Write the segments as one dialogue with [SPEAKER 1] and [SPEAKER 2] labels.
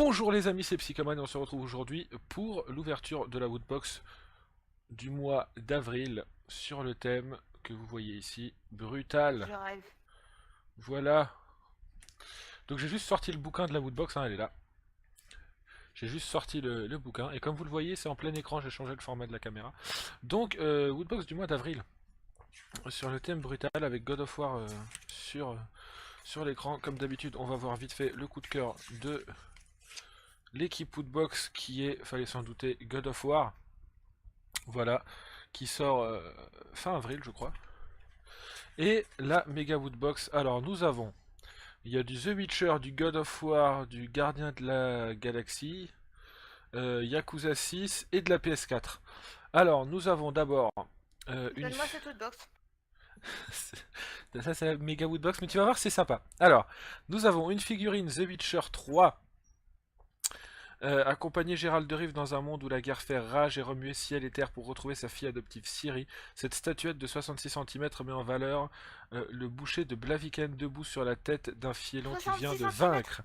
[SPEAKER 1] Bonjour les amis, c'est Psychoman et on se retrouve aujourd'hui pour l'ouverture de la Woodbox du mois d'avril sur le thème que vous voyez ici, brutal.
[SPEAKER 2] Je rêve.
[SPEAKER 1] Voilà. Donc j'ai juste sorti le bouquin de la Woodbox, hein, elle est là. J'ai juste sorti le bouquin et comme vous le voyez c'est en plein écran, j'ai changé le format de la caméra. Donc Woodbox du mois d'avril sur le thème brutal avec God of War sur l'écran. Comme d'habitude on va voir vite fait le coup de cœur de l'équipe Woodbox qui est, fallait s'en douter, God of War. Voilà, qui sort fin avril, je crois. Et la Mega Woodbox. Alors, nous avons. Il y a du The Witcher, du God of War, du Gardien de la Galaxie, Yakuza 6 et de la PS4. Alors, nous avons d'abord une.
[SPEAKER 2] Donne-moi cette box.
[SPEAKER 1] Ça, c'est la Mega Woodbox, mais tu vas voir, c'est sympa. Alors, nous avons une figurine The Witcher 3. Accompagner Gérald de Rive dans un monde où la guerre fait rage et remuer ciel et terre pour retrouver sa fille adoptive Ciri, cette statuette de 66 cm met en valeur le boucher de Blaviken debout sur la tête d'un fielon qui vient
[SPEAKER 2] 66
[SPEAKER 1] de
[SPEAKER 2] cm.
[SPEAKER 1] vaincre.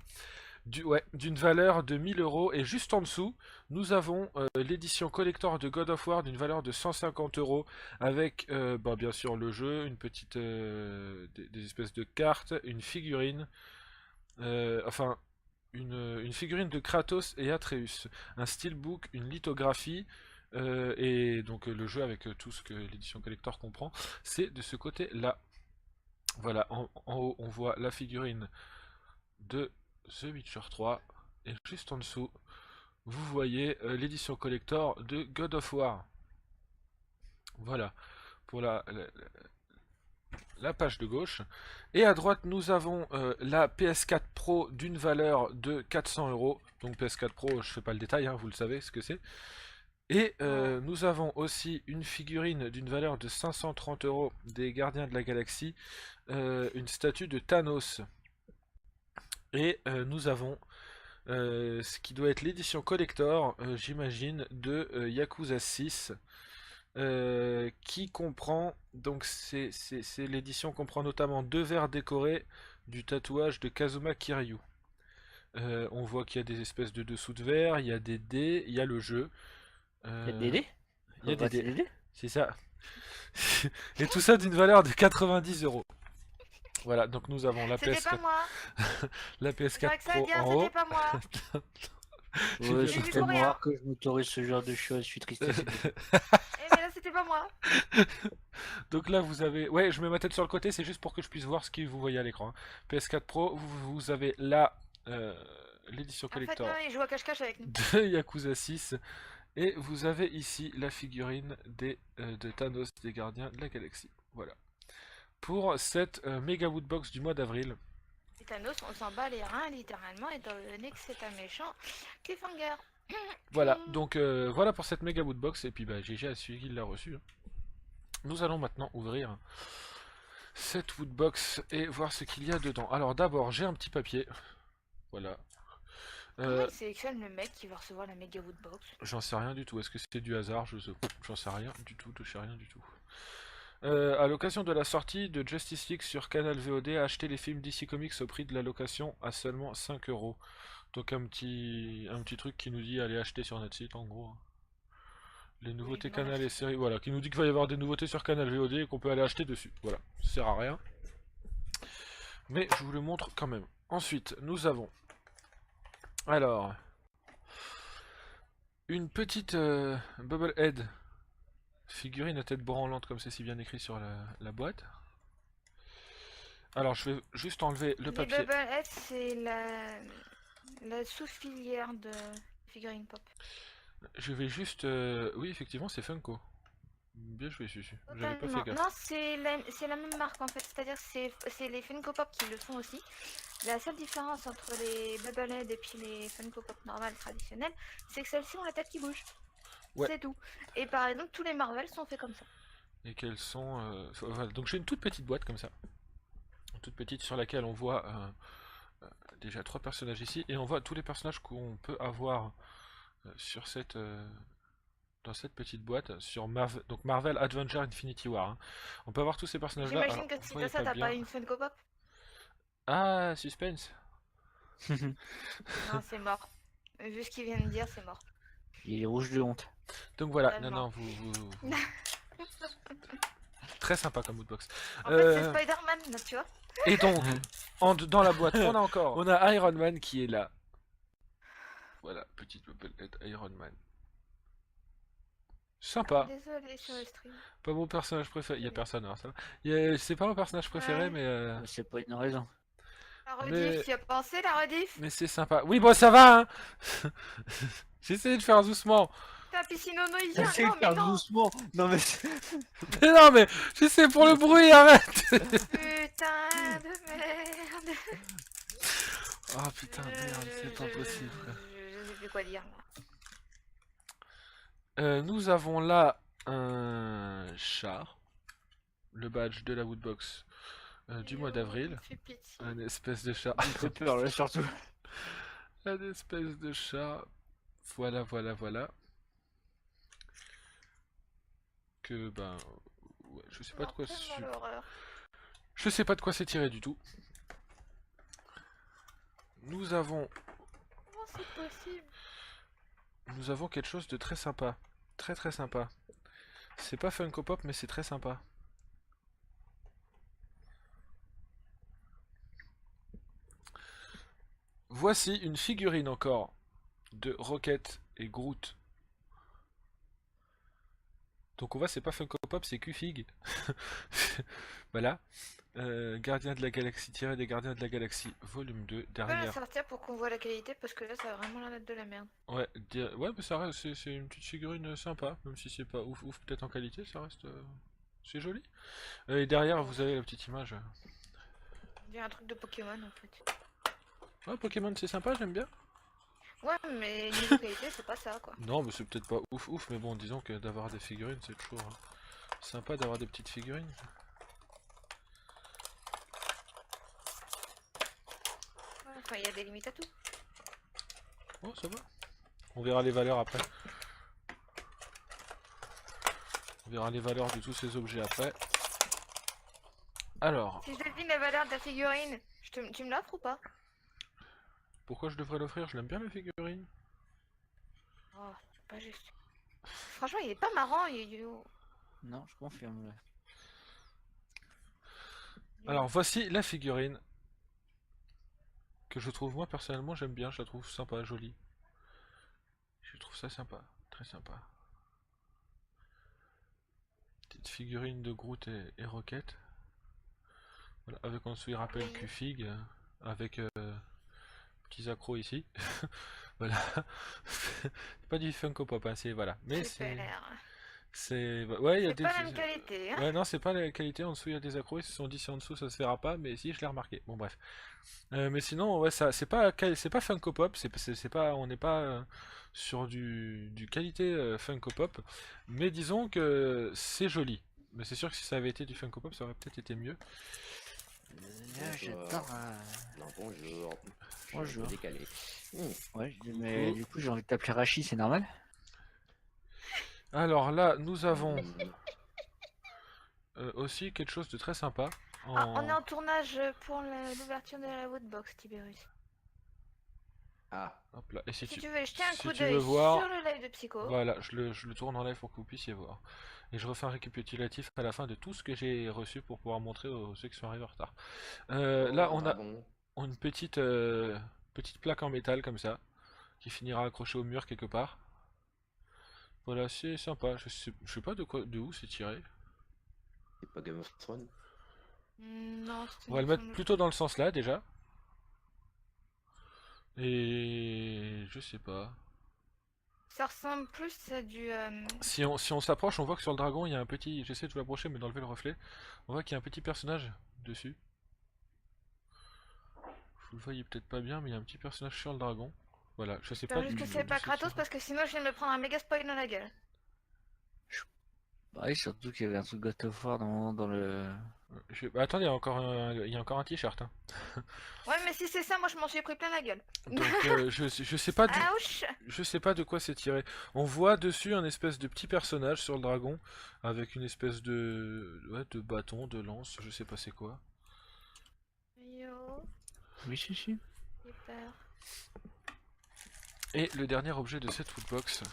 [SPEAKER 1] D'une valeur de 1000 euros. Et juste en dessous, nous avons l'édition collector de God of War d'une valeur de 150 euros avec bien sûr le jeu, une petite des espèces de cartes, une figurine, enfin une figurine de Kratos et Atreus, un steelbook, une lithographie, et donc le jeu avec tout ce que l'édition collector comprend, c'est de ce côté-là. Voilà, en haut on voit la figurine de The Witcher 3, et juste en dessous, vous voyez l'édition collector de God of War. Voilà, pour la page de gauche. Et à droite, nous avons la PS4 Pro d'une valeur de 400 euros. Donc PS4 Pro, je fais pas le détail, hein, vous le savez ce que c'est. Et
[SPEAKER 2] Oh.
[SPEAKER 1] nous avons aussi une figurine d'une valeur de 530 euros des Gardiens de la Galaxie, une statue de Thanos. Et nous avons ce qui doit être l'édition collector, j'imagine, de Yakuza 6. Qui comprend, donc c'est l'édition comprend notamment 2 verres décorés du tatouage de Kazuma Kiryu. On voit qu'il y a des espèces de dessous de verre, il y a des dés, il y a le jeu,
[SPEAKER 3] C'est
[SPEAKER 1] euh,
[SPEAKER 3] Dédé?
[SPEAKER 1] il y a
[SPEAKER 3] Faut
[SPEAKER 1] des
[SPEAKER 3] pas c'est
[SPEAKER 1] dés,
[SPEAKER 3] Dédé?
[SPEAKER 1] c'est ça. Et tout ça d'une valeur de 90 euros. Voilà, donc nous avons la
[SPEAKER 2] C'était pas
[SPEAKER 1] PS4,
[SPEAKER 2] moi.
[SPEAKER 1] la PS4
[SPEAKER 2] J'aurais que ça à
[SPEAKER 1] Pro
[SPEAKER 2] dire,
[SPEAKER 1] en
[SPEAKER 2] c'était
[SPEAKER 1] haut.
[SPEAKER 2] pas moi.
[SPEAKER 1] J'ai
[SPEAKER 3] Ouais,
[SPEAKER 1] bien
[SPEAKER 2] J'ai
[SPEAKER 3] c'est
[SPEAKER 2] vu
[SPEAKER 1] noté.
[SPEAKER 2] pour
[SPEAKER 3] tellement
[SPEAKER 2] rien.
[SPEAKER 3] rare que je m'autorise ce genre de choses, je suis triste et c'est bien.
[SPEAKER 2] Mais là, c'était pas moi.
[SPEAKER 1] Donc là vous avez, ouais, je mets ma tête sur le côté, c'est juste pour que je puisse voir ce que vous voyez à l'écran, hein. PS4 Pro, vous avez là l'édition
[SPEAKER 2] En fait,
[SPEAKER 1] collector
[SPEAKER 2] non, il joue à cache-cache avec nous.
[SPEAKER 1] de Yakuza 6 et vous avez ici la figurine de Thanos des Gardiens de la Galaxie. Voilà. Pour cette méga woodbox du mois d'avril.
[SPEAKER 2] Et Thanos, on s'en bat les reins, littéralement, étant donné que c'est un méchant cliffhanger.
[SPEAKER 1] Voilà, donc voilà pour cette méga woodbox et puis bah GG a su qu'il l'a reçu, hein. Nous allons maintenant ouvrir cette woodbox et voir ce qu'il y a dedans. Alors d'abord j'ai un petit papier. Voilà.
[SPEAKER 2] Comment
[SPEAKER 1] Euh,
[SPEAKER 2] il sélectionne le mec qui va recevoir la méga woodbox?
[SPEAKER 1] J'en sais rien du tout. Est-ce que c'était du hasard? J'en sais rien du tout. Je sais rien du tout. À l'occasion de la sortie de Justice League sur Canal VOD, achetez les films DC Comics au prix de la location à seulement 5 euros. Donc un petit truc qui nous dit allez acheter sur notre site en gros, hein. Les
[SPEAKER 2] Oui,
[SPEAKER 1] nouveautés
[SPEAKER 2] non
[SPEAKER 1] Canal et
[SPEAKER 2] merci.
[SPEAKER 1] séries, voilà, qui nous dit qu'il va y avoir des nouveautés sur Canal VOD et qu'on peut aller acheter dessus. Voilà, ça sert à rien. Mais je vous le montre quand même. Ensuite, nous avons alors une petite Bubble Head figurine à tête branlante comme c'est si bien écrit sur la boîte. Alors je vais juste enlever le
[SPEAKER 2] Les
[SPEAKER 1] papier.
[SPEAKER 2] Bubblehead, c'est la sous-filière de figurine pop.
[SPEAKER 1] Je vais juste... Oui effectivement c'est Funko. Bien joué Susu. J'avais pas fait
[SPEAKER 2] Totalement.
[SPEAKER 1] gaffe.
[SPEAKER 2] Non, c'est la même marque en fait, c'est-à-dire c'est les Funko Pop qui le font aussi. La seule différence entre les Bubblehead et puis les Funko Pop normales traditionnelles, c'est que celles-ci ont la tête qui bouge.
[SPEAKER 1] Ouais.
[SPEAKER 2] C'est tout. Et par exemple, tous les Marvel sont faits comme ça.
[SPEAKER 1] Et qu'elles sont... Voilà. Donc j'ai une toute petite boîte comme ça. Une toute petite sur laquelle on voit déjà 3 personnages ici. Et on voit tous les personnages qu'on peut avoir sur cette... dans cette petite boîte sur donc Marvel Adventure Infinity War, hein. On peut avoir tous ces personnages là. Alors
[SPEAKER 2] J'imagine que
[SPEAKER 1] vous
[SPEAKER 2] si t'as
[SPEAKER 1] voyez
[SPEAKER 2] ça,
[SPEAKER 1] pas
[SPEAKER 2] t'as
[SPEAKER 1] bien.
[SPEAKER 2] pas une Funko Pop.
[SPEAKER 1] Ah suspense.
[SPEAKER 2] Non, c'est mort. Vu ce qu'il vient de dire, c'est mort.
[SPEAKER 3] Il est rouge de honte.
[SPEAKER 1] Donc voilà, non,
[SPEAKER 2] Totalement.
[SPEAKER 1] non, Très sympa comme woodbox.
[SPEAKER 2] En fait, c'est Spider-Man, là, tu vois.
[SPEAKER 1] Et donc, dans la boîte, on a Iron Man qui est là. Voilà, petite bobblehead Iron Man. Sympa.
[SPEAKER 2] Désolé sur le stream.
[SPEAKER 1] Pas mon personnage préféré. Il y a personne, alors ça va. C'est pas mon personnage préféré,
[SPEAKER 2] Ouais.
[SPEAKER 1] mais
[SPEAKER 3] C'est pas une raison.
[SPEAKER 2] La rediff,
[SPEAKER 1] Mais-
[SPEAKER 2] tu y as pensé, la rediff?
[SPEAKER 1] mais c'est sympa. Oui, bon, ça va, hein. J'essaie de faire doucement.
[SPEAKER 2] Putain, Piscinono, il vient.
[SPEAKER 3] Essaye
[SPEAKER 2] Non,
[SPEAKER 3] de
[SPEAKER 2] mais
[SPEAKER 3] faire
[SPEAKER 2] non.
[SPEAKER 3] doucement. Non mais
[SPEAKER 1] Mais non, mais j'essaie pour le bruit, arrête.
[SPEAKER 2] Putain de merde.
[SPEAKER 1] Oh putain, merde, c'est pas possible.
[SPEAKER 2] Je sais plus quoi dire, là.
[SPEAKER 1] Nous avons là un chat. Le badge de la Woodbox du mois d'avril.
[SPEAKER 2] Il fait pitié.
[SPEAKER 1] Un espèce de chat.
[SPEAKER 3] il me fait peur là surtout.
[SPEAKER 1] Un espèce de chat. Voilà, voilà, voilà. Que ben. Ouais, je sais pas de quoi
[SPEAKER 2] Tellement l'horreur.
[SPEAKER 1] Je sais pas de quoi c'est tiré du tout. Nous avons.
[SPEAKER 2] Comment c'est possible?
[SPEAKER 1] Nous avons quelque chose de très sympa. Très très sympa. C'est pas Funko Pop, mais c'est très sympa. Voici une figurine encore de Rocket et Groot. Donc on voit c'est pas Funko Pop, c'est Q-Fig. Voilà. Gardien de la Galaxie, tiré des Gardiens de la Galaxie, volume 2,
[SPEAKER 2] On peut la
[SPEAKER 1] derrière.
[SPEAKER 2] sortir pour qu'on voit la qualité parce que là ça va vraiment l'air de la merde.
[SPEAKER 1] Ouais, ouais, mais ça reste, c'est une petite figurine sympa, même si c'est pas ouf ouf peut-être en qualité, ça reste, c'est joli. Et derrière vous avez la petite image.
[SPEAKER 2] On dirait un truc de Pokémon en fait.
[SPEAKER 1] Ouais, Pokémon c'est sympa, j'aime bien.
[SPEAKER 2] Ouais, mais niveau qualité, c'est pas ça quoi.
[SPEAKER 1] Non, mais c'est peut-être pas ouf ouf, mais bon, disons que d'avoir des figurines, c'est toujours sympa d'avoir des petites figurines.
[SPEAKER 2] Ouais, enfin, il y a des limites à tout.
[SPEAKER 1] Oh, ça va. On verra les valeurs après. On verra les valeurs de tous ces objets après. Alors,
[SPEAKER 2] Si je devine la valeur de la figurine, tu me l'offres ou pas?
[SPEAKER 1] pourquoi je devrais l'offrir? Je l'aime bien la figurine.
[SPEAKER 2] Oh, c'est pas juste. Franchement, il est pas marrant.
[SPEAKER 3] Non, je confirme. Là.
[SPEAKER 1] Alors, voici la figurine. Que je trouve, moi personnellement, j'aime bien. Je la trouve sympa, jolie. Je trouve ça sympa. Très sympa. Petite figurine de Groot et Rocket. Voilà, avec en dessous, il rappelle Q-Fig. Avec petits accros ici. Voilà. C'est pas du Funko Pop, hein, c'est voilà. Mais c'est ouais, il y a
[SPEAKER 2] C'est
[SPEAKER 1] des
[SPEAKER 2] pas la même qualité, hein.
[SPEAKER 1] ouais, non, c'est pas la qualité. En dessous, il y a des accros. Ils se sont dit si en dessous ça se verra pas, mais si je l'ai remarqué. Bon, bref. Mais sinon, ouais, ça, c'est pas Funko Pop. C'est pas, on n'est pas sur du qualité Funko Pop. Mais disons que c'est joli. Mais c'est sûr que si ça avait été du Funko Pop, ça aurait peut-être été mieux.
[SPEAKER 3] J'adore.
[SPEAKER 4] Non, bonjour.
[SPEAKER 3] Bonjour.
[SPEAKER 4] Je suis un peu décalé.
[SPEAKER 3] Ouais, mais du coup j'ai envie de t'appeler Rachi, c'est normal?
[SPEAKER 1] Alors là, nous avons aussi quelque chose de très sympa.
[SPEAKER 2] Ah, on est en tournage pour l'ouverture de la Woodbox, Tiberius.
[SPEAKER 4] Ah,
[SPEAKER 1] Hop là. Et si
[SPEAKER 2] Si
[SPEAKER 1] tu
[SPEAKER 2] tu veux jeter un
[SPEAKER 1] si
[SPEAKER 2] coup
[SPEAKER 1] tu
[SPEAKER 2] d'œil
[SPEAKER 1] veux voir,
[SPEAKER 2] sur le live de Psycho,
[SPEAKER 1] voilà, je le tourne en live pour que vous puissiez voir. Et je refais un récapitulatif à la fin de tout ce que j'ai reçu pour pouvoir montrer aux ceux qui sont arrivés en retard. Là, on a une petite plaque en métal comme ça, qui finira accrochée au mur quelque part. Voilà, c'est sympa. Je sais pas de où c'est tiré.
[SPEAKER 4] c'est pas Game of Thrones.
[SPEAKER 2] non,
[SPEAKER 1] On va le mettre plutôt dans le sens là déjà. Et je sais pas.
[SPEAKER 2] Ça ressemble plus à du.
[SPEAKER 1] Si on s'approche, on voit que sur le dragon, il y a un petit. J'essaie de vous l'approcher, mais d'enlever le reflet. On voit qu'il y a un petit personnage dessus. Vous le voyez peut-être pas bien, mais il y a un petit personnage sur le dragon. Voilà, je sais pas.
[SPEAKER 2] J'espère juste que c'est pas Kratos parce que sinon je viens de me prendre un méga spoil dans la gueule.
[SPEAKER 3] Bah oui, surtout qu'il y avait un truc God of War dans le...
[SPEAKER 1] Bah, attendez, il y a encore un t-shirt. Hein.
[SPEAKER 2] Ouais, mais si c'est ça, moi je m'en suis pris plein la gueule.
[SPEAKER 1] Donc je sais pas
[SPEAKER 2] Ouch!
[SPEAKER 1] je sais pas de quoi c'est tiré. On voit dessus un espèce de petit personnage sur le dragon avec une espèce de bâton, de lance, je sais pas c'est quoi.
[SPEAKER 2] Yo,
[SPEAKER 3] Oui, si.
[SPEAKER 2] j'ai peur.
[SPEAKER 1] Et le dernier objet de cette woodbox,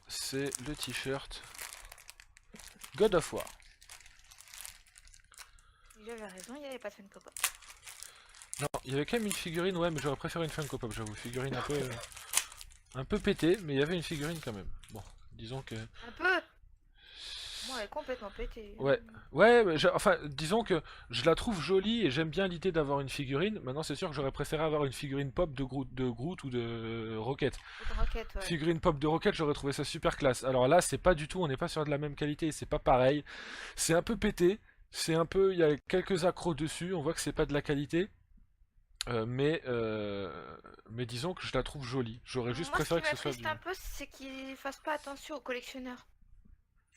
[SPEAKER 1] c'est le t-shirt God of War.
[SPEAKER 2] J'avais raison, il n'y avait pas de Funko Pop.
[SPEAKER 1] Non, il y avait quand même une figurine, ouais, mais j'aurais préféré une Funko Pop, j'avoue. Figurine un peu pétée, mais il y avait une figurine quand même. Bon, disons que...
[SPEAKER 2] Un peu. Moi, elle est complètement pétée.
[SPEAKER 1] Ouais. Ouais, mais enfin, disons que je la trouve jolie et j'aime bien l'idée d'avoir une figurine. Maintenant, c'est sûr que j'aurais préféré avoir une figurine pop de Groot ou de Rocket.
[SPEAKER 2] Ou de Rocket, ouais.
[SPEAKER 1] Figurine pop de Rocket, j'aurais trouvé ça super classe. Alors là, c'est pas du tout, on n'est pas sur de la même qualité, c'est pas pareil. C'est un peu pété, c'est un peu, il y a quelques accros dessus, on voit que c'est pas de la qualité. Mais disons que je la trouve jolie. J'aurais juste
[SPEAKER 2] Moi, ce
[SPEAKER 1] préféré
[SPEAKER 2] qui
[SPEAKER 1] que ce soit
[SPEAKER 2] m'attriste
[SPEAKER 1] du...
[SPEAKER 2] un peu, c'est qu'ils fassent pas attention aux collectionneurs.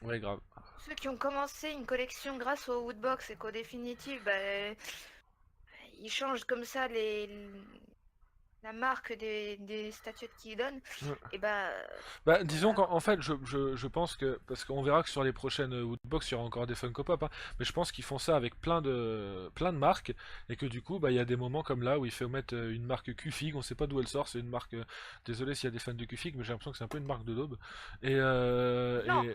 [SPEAKER 1] Ouais, grave.
[SPEAKER 2] Ceux qui ont commencé une collection grâce au Woodbox et qu'au définitif, bah, ils changent comme ça la marque des statuettes qu'ils donnent.
[SPEAKER 1] Ouais.
[SPEAKER 2] Et bah,
[SPEAKER 1] Bah, disons qu'en fait, je pense que... Parce qu'on verra que sur les prochaines Woodbox, il y aura encore des Funko Pop, hein, mais je pense qu'ils font ça avec plein de marques, et que du coup, bah, il y a des moments comme là où il faut mettre une marque Q-Fig, on sait pas d'où elle sort, c'est une marque... désolé s'il y a des fans de Q-Fig, mais j'ai l'impression que c'est un peu une marque de daube.
[SPEAKER 2] Non.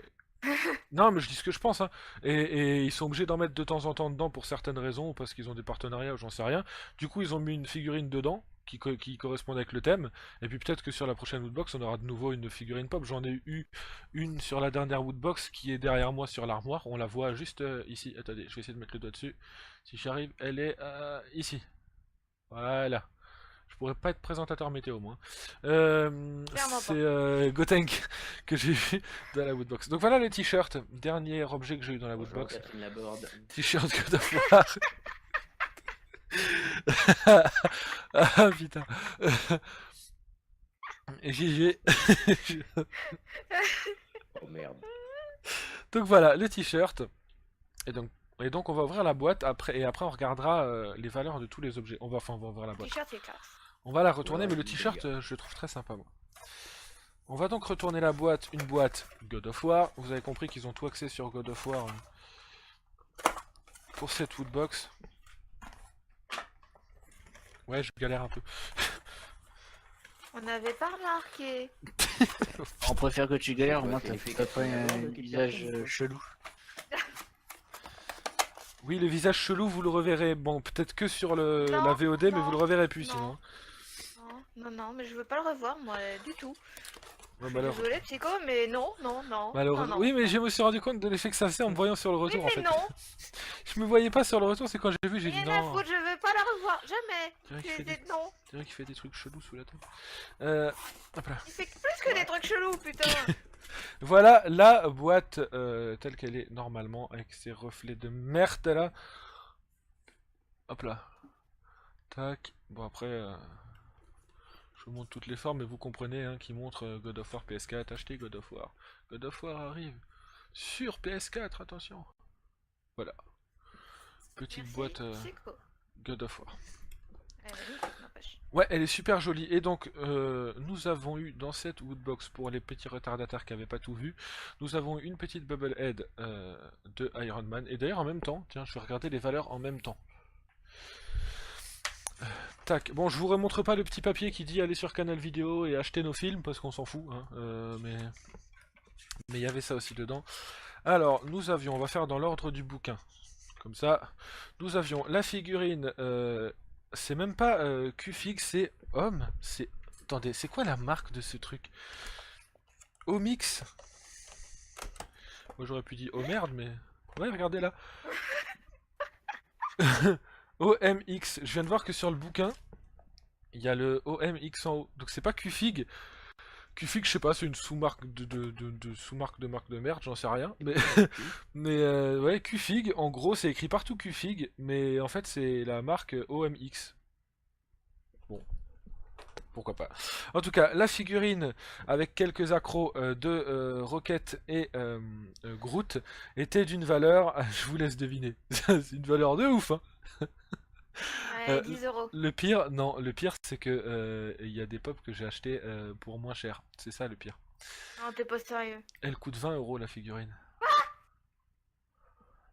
[SPEAKER 1] Non, mais je dis ce que je pense, hein. Et ils sont obligés d'en mettre de temps en temps dedans pour certaines raisons, ou parce qu'ils ont des partenariats, ou j'en sais rien. Du coup, ils ont mis une figurine dedans, qui correspond avec le thème. Et puis peut-être que sur la prochaine Woodbox, on aura de nouveau une figurine pop. J'en ai eu une sur la dernière Woodbox, qui est derrière moi sur l'armoire. On la voit juste ici. Attendez, je vais essayer de mettre le doigt dessus. Si j'y arrive, elle est ici. Voilà. Je pourrais pas être présentateur météo, moi.
[SPEAKER 2] Clairement
[SPEAKER 1] C'est
[SPEAKER 2] pas.
[SPEAKER 1] Gotenk que j'ai eu dans la Woodbox. Donc voilà le t-shirt, dernier objet que j'ai eu dans la
[SPEAKER 4] Bonjour,
[SPEAKER 1] Woodbox.
[SPEAKER 4] Catherine Laborde.
[SPEAKER 1] T-shirt God of War. Ah putain. Et GG.
[SPEAKER 4] Oh merde.
[SPEAKER 1] Donc voilà le t-shirt. Et donc on va ouvrir la boîte après, et après on regardera les valeurs de tous les objets. On va ouvrir la
[SPEAKER 2] Le
[SPEAKER 1] boîte.
[SPEAKER 2] t-shirt, c'est classe.
[SPEAKER 1] On va la retourner,
[SPEAKER 4] Ouais,
[SPEAKER 1] mais le
[SPEAKER 4] il est
[SPEAKER 1] t-shirt,
[SPEAKER 4] bien.
[SPEAKER 1] je le trouve très sympa, moi. On va donc retourner la boîte, une boîte God of War. Vous avez compris qu'ils ont tout axé sur God of War pour cette Woodbox. Ouais, je galère un peu.
[SPEAKER 2] On n'avait pas remarqué.
[SPEAKER 3] On préfère que tu galères, au
[SPEAKER 4] Ouais,
[SPEAKER 3] moins
[SPEAKER 4] c'est
[SPEAKER 3] t'as
[SPEAKER 4] l'effet
[SPEAKER 3] t'as pas
[SPEAKER 4] Catherine
[SPEAKER 3] un
[SPEAKER 4] Laborde qui
[SPEAKER 3] visage
[SPEAKER 4] cartonne.
[SPEAKER 3] chelou.
[SPEAKER 1] Oui, le visage chelou, vous le reverrez. Bon, peut-être que sur la
[SPEAKER 2] Non,
[SPEAKER 1] VOD, mais vous
[SPEAKER 2] non,
[SPEAKER 1] le reverrez plus
[SPEAKER 2] non.
[SPEAKER 1] sinon.
[SPEAKER 2] Non, mais je veux pas le revoir, moi, du tout.
[SPEAKER 1] Ouais,
[SPEAKER 2] Je suis désolée, Psycho, mais non.
[SPEAKER 1] malheureusement. Oui, mais je me suis rendu compte de l'effet que ça fait en me voyant sur le
[SPEAKER 2] Oui,
[SPEAKER 1] retour, en
[SPEAKER 2] mais
[SPEAKER 1] fait.
[SPEAKER 2] non.
[SPEAKER 1] Je me voyais pas sur le retour, c'est quand j'ai vu, j'ai dit
[SPEAKER 2] Rien à
[SPEAKER 1] non.
[SPEAKER 2] foutre, je veux pas la revoir. Jamais.
[SPEAKER 1] C'est vrai qu'il fait des-
[SPEAKER 2] Non.
[SPEAKER 1] C'est vrai qu'il fait des trucs chelous sous la table. Hop là.
[SPEAKER 2] Il fait plus que des trucs chelous, putain.
[SPEAKER 1] Voilà la boîte telle qu'elle est normalement, avec ses reflets de merde là. Hop là. Tac. Bon après, je vous montre toutes les formes, mais vous comprenez hein, qui montre God of War PS4. Achetez God of War. God of War arrive sur PS4, attention. Voilà. Petite
[SPEAKER 2] Merci,
[SPEAKER 1] boîte
[SPEAKER 2] Psycho.
[SPEAKER 1] God of War.
[SPEAKER 2] Elle est magnifique, n'empêche.
[SPEAKER 1] Ouais, elle est super jolie. Et donc, nous avons eu dans cette Woodbox, pour les petits retardataires qui n'avaient pas tout vu, nous avons eu une petite Bubblehead de Iron Man. Et d'ailleurs, en même temps, tiens, je vais regarder les valeurs en même temps. Tac, bon, je vous remontre pas le petit papier qui dit aller sur Canal Vidéo et acheter nos films, parce qu'on s'en fout, hein, mais il y avait ça aussi dedans. Alors, nous avions, on va faire dans l'ordre du bouquin, comme ça, nous avions la figurine, c'est même pas Q-Fig, c'est Homme, c'est... Attendez, c'est quoi la marque de ce truc? Omix. Moi j'aurais pu dire oh merde, mais... Ouais, regardez là. OMX, je viens de voir que sur le bouquin, il y a le OMX en haut. Donc c'est pas Q-Fig. Q-Fig, je sais pas, c'est une sous-marque de sous-marque de marque de merde, j'en sais rien. Mais ouais, Q-Fig, en gros, c'est écrit partout Q-Fig, mais en fait, c'est la marque OMX. Bon, pourquoi pas. En tout cas, la figurine, avec quelques accros de Rocket et Groot, était d'une valeur, je vous laisse deviner, c'est une valeur de ouf, hein.
[SPEAKER 2] Ouais, 10 euros.
[SPEAKER 1] Le pire, non, le pire c'est que il y a des pop que j'ai acheté pour moins cher. C'est ça le pire.
[SPEAKER 2] Non, t'es pas sérieux.
[SPEAKER 1] Elle coûte 20 € la figurine.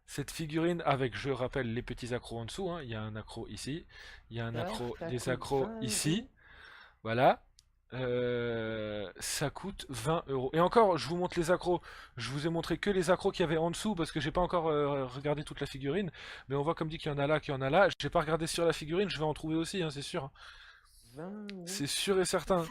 [SPEAKER 1] Cette figurine avec, je rappelle, les petits accros en dessous. Hein. Il y a un accro ici, il y a un accro, des accros ici. Voilà. Ça coûte 20 euros. Et encore, je vous montre les accros. Je vous ai montré que les accros qu'il y avait en dessous parce que j'ai pas encore regardé toute la figurine. Mais on voit comme dit qu'il y en a là, qu'il y en a là. J'ai pas regardé sur la figurine, je vais en trouver aussi, hein, c'est sûr.
[SPEAKER 4] 20 euros.
[SPEAKER 1] C'est sûr et certain.
[SPEAKER 2] 20 euros.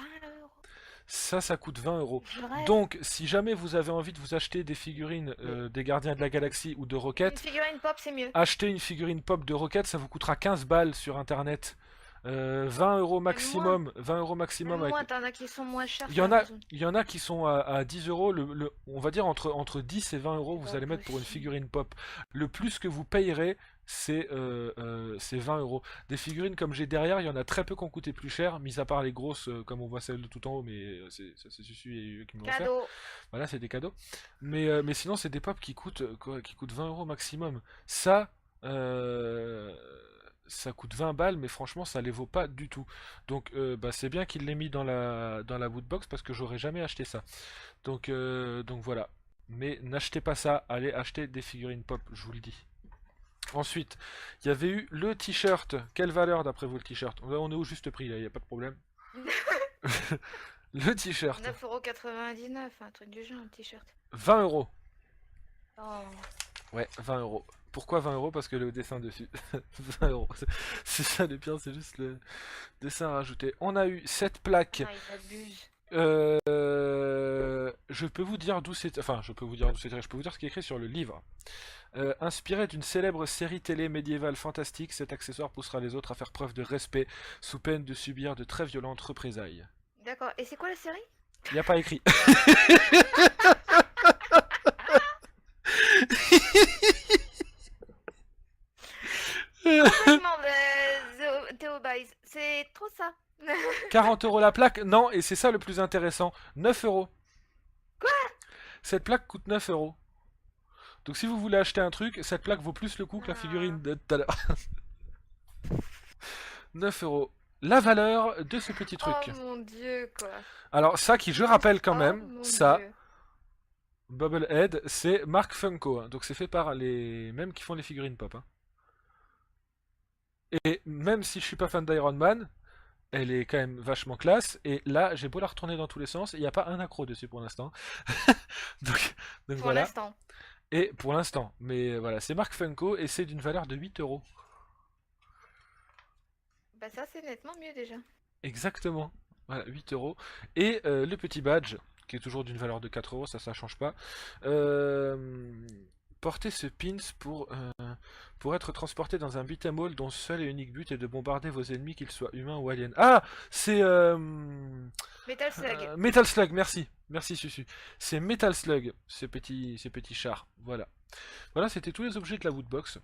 [SPEAKER 1] Ça coûte 20 euros.
[SPEAKER 2] Je rêve.
[SPEAKER 1] Donc, si jamais vous avez envie de vous acheter des figurines des Gardiens de la Galaxie ou de
[SPEAKER 2] Une
[SPEAKER 1] Rocket,
[SPEAKER 2] figurine pop, c'est mieux.
[SPEAKER 1] acheter une figurine pop de Rocket, ça vous coûtera 15 balles sur internet. 20 euros maximum. 20 euros maximum
[SPEAKER 2] Même
[SPEAKER 1] avec.
[SPEAKER 2] moins, t'en as qui sont moins chers
[SPEAKER 1] Il y
[SPEAKER 2] sur
[SPEAKER 1] en a,
[SPEAKER 2] Amazon.
[SPEAKER 1] il y en a qui sont à 10 euros. On va dire entre 10 et 20 euros,
[SPEAKER 2] C'est
[SPEAKER 1] vous
[SPEAKER 2] pas
[SPEAKER 1] allez mettre pour une
[SPEAKER 2] possible.
[SPEAKER 1] figurine pop. Le plus que vous payerez, c'est 20 euros. Des figurines comme j'ai derrière, il y en a très peu qui ont coûté plus cher, mis à part les grosses, comme on voit celle de tout en haut, mais ça c'est Susu et eux qui me l'ont offert.
[SPEAKER 2] Cadeau.
[SPEAKER 1] Voilà, c'est des cadeaux. Mais sinon, c'est des pop qui coûtent 20 euros maximum. Euh, ça coûte 20 balles, mais franchement, ça les vaut pas du tout. Donc, bah, c'est bien qu'il l'ait mis dans la woodbox parce que j'aurais jamais acheté ça. Donc voilà. Mais n'achetez pas ça, allez acheter des figurines pop, je vous le dis. Ensuite, il y avait eu le t-shirt. Quelle valeur d'après vous le t-shirt? On est au juste prix, il n'y a pas de problème. Le t-shirt,
[SPEAKER 2] 9,99€, un truc du genre, un t-shirt.
[SPEAKER 1] 20 euros.
[SPEAKER 2] Oh.
[SPEAKER 1] Ouais, 20 euros. Pourquoi 20 euros? Parce que le dessin dessus. 20 euros. C'est ça le pire, c'est juste le dessin rajouté. On a eu cette plaque.
[SPEAKER 2] Ah, il abuse.
[SPEAKER 1] Je peux vous dire d'où c'est. Enfin, je peux vous dire d'où c'est. Je peux vous dire ce qui est écrit sur le livre. Inspiré d'une célèbre série télé médiévale fantastique, cet accessoire poussera les autres à faire preuve de respect sous peine de subir de très violentes représailles.
[SPEAKER 2] D'accord. Et c'est quoi la série?
[SPEAKER 1] Il n'y a pas écrit.
[SPEAKER 2] Complètement, Théo Baïs. C'est trop ça.
[SPEAKER 1] 40 euros la plaque? Non, et c'est ça le plus intéressant. 9 euros. Cette plaque coûte 9 euros. Donc si vous voulez acheter un truc, cette plaque vaut plus le coup que la figurine de tout à l'heure. 9 euros. La valeur de ce petit truc.
[SPEAKER 2] Oh mon dieu, quoi.
[SPEAKER 1] Alors ça qui, je rappelle quand
[SPEAKER 2] Oh
[SPEAKER 1] même,
[SPEAKER 2] mon
[SPEAKER 1] ça,
[SPEAKER 2] Dieu.
[SPEAKER 1] Bubblehead, c'est Mark Funko. Hein. Donc c'est fait par les mêmes qui font les figurines pop. Hein. Et même si je suis pas fan d'Iron Man, elle est quand même vachement classe. Et là, j'ai beau la retourner dans tous les sens, il n'y a pas un accro dessus pour l'instant. donc, donc
[SPEAKER 2] Pour
[SPEAKER 1] voilà.
[SPEAKER 2] l'instant.
[SPEAKER 1] Et pour l'instant. Mais voilà, c'est Mark Funko et c'est d'une valeur de 8 euros.
[SPEAKER 2] Bah ça, c'est nettement mieux déjà.
[SPEAKER 1] Exactement. Voilà, 8 euros. Et le petit badge, qui est toujours d'une valeur de 4 euros, ça change pas. Portez ce pins pour être transporté dans un beat'em all dont seul et unique but est de bombarder vos ennemis, qu'ils soient humains ou aliens. Ah, c'est
[SPEAKER 2] Metal Slug.
[SPEAKER 1] Metal Slug, merci. Merci Susu. C'est Metal Slug, ce petit char. Voilà. Voilà, c'était tous les objets de la Woodbox.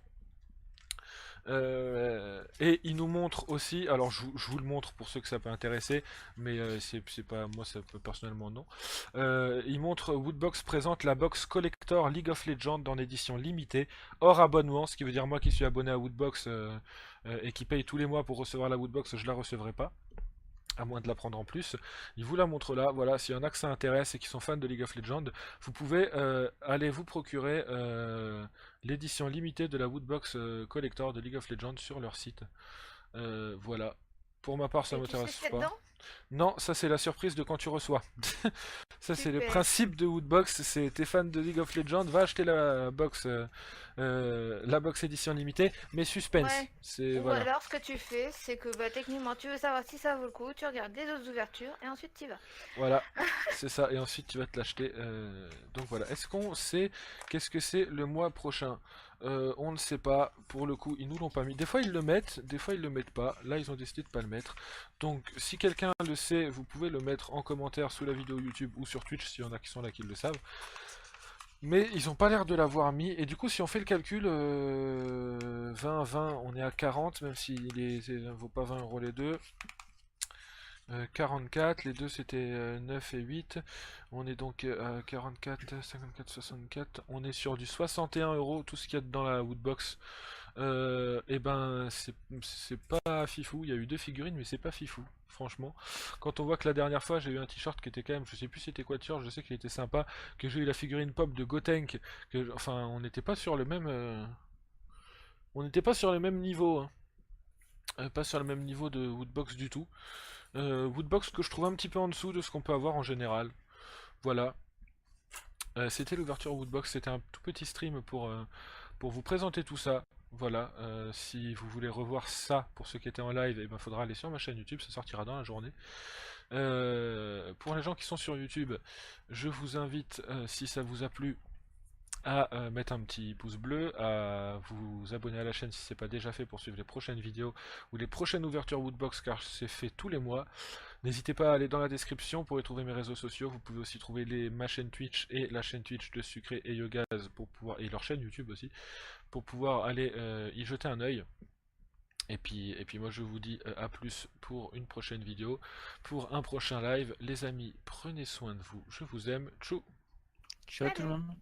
[SPEAKER 1] Et il nous montre aussi, alors je vous le montre pour ceux que ça peut intéresser, mais c'est pas moi, ça peut personnellement non. Il montre Woodbox présente la box collector League of Legends en édition limitée, hors abonnement, ce qui veut dire moi qui suis abonné à Woodbox et qui paye tous les mois pour recevoir la Woodbox, je la recevrai pas. À moins de la prendre en plus. Il vous la montre là, voilà, s'il y en a que ça intéresse et qui sont fans de League of Legends, vous pouvez aller vous procurer l'édition limitée de la Woodbox Collector de League of Legends sur leur site. Voilà. Pour ma part, ça
[SPEAKER 2] Et tu sais ce
[SPEAKER 1] m'intéresse
[SPEAKER 2] qu'il y a
[SPEAKER 1] pas.
[SPEAKER 2] dedans?
[SPEAKER 1] Non, ça c'est la surprise de quand tu reçois. Ça c'est le
[SPEAKER 2] Super.
[SPEAKER 1] principe de Woodbox, c'est t'es fan de League of Legends, va acheter la box édition limitée, mais suspense.
[SPEAKER 2] Ouais.
[SPEAKER 1] C'est
[SPEAKER 2] Ou
[SPEAKER 1] voilà.
[SPEAKER 2] alors, ce que tu fais, c'est que bah, techniquement, tu veux savoir si ça vaut le coup, tu regardes les autres ouvertures et ensuite tu y vas.
[SPEAKER 1] Voilà, c'est ça, et ensuite tu vas te l'acheter. Donc voilà, est-ce qu'on sait qu'est-ce que c'est le mois prochain? On ne sait pas, pour le coup, ils nous l'ont pas mis. Des fois ils le mettent, des fois ils le mettent pas. Là ils ont décidé de pas le mettre. Donc si quelqu'un le sait, vous pouvez le mettre en commentaire sous la vidéo YouTube ou sur Twitch, s'il y en a qui sont là qui le savent. Mais ils ont pas l'air de l'avoir mis, et du coup si on fait le calcul, 20, on est à 40, même s'il ne vaut pas 20 euros les deux. 44, les deux c'était 9 et 8, on est donc à 44, 54, 64, on est sur du 61 euros, tout ce qu'il y a dans la Woodbox. Et ben c'est pas fifou, il y a eu deux figurines mais c'est pas fifou, franchement. Quand on voit que la dernière fois j'ai eu un t-shirt qui était quand même, je sais plus c'était quoi de t-shirt, je sais qu'il était sympa, que j'ai eu la figurine pop de Gotenk, enfin on n'était pas sur le même... on n'était pas sur le même niveau, hein. Pas sur le même niveau de Woodbox du tout. Woodbox que je trouve un petit peu en dessous de ce qu'on peut avoir en général. Voilà. C'était l'ouverture Woodbox, c'était un tout petit stream pour vous présenter tout ça. Voilà, si vous voulez revoir ça pour ceux qui étaient en live, il faudra aller sur ma chaîne YouTube, ça sortira dans la journée. Pour les gens qui sont sur YouTube, je vous invite, si ça vous a plu, à mettre un petit pouce bleu, à vous abonner à la chaîne si ce n'est pas déjà fait pour suivre les prochaines vidéos ou les prochaines ouvertures Woodbox car c'est fait tous les mois. N'hésitez pas à aller dans la description pour y trouver mes réseaux sociaux. Vous pouvez aussi trouver ma chaîne Twitch et la chaîne Twitch de Sucré et Yogaz pour pouvoir, et leur chaîne YouTube aussi, pour pouvoir aller y jeter un œil. Et puis moi je vous dis à plus pour une prochaine vidéo, pour un prochain live. Les amis, prenez soin de vous, je vous aime, tchou.
[SPEAKER 3] Ciao tout le
[SPEAKER 2] Salut.
[SPEAKER 3] monde.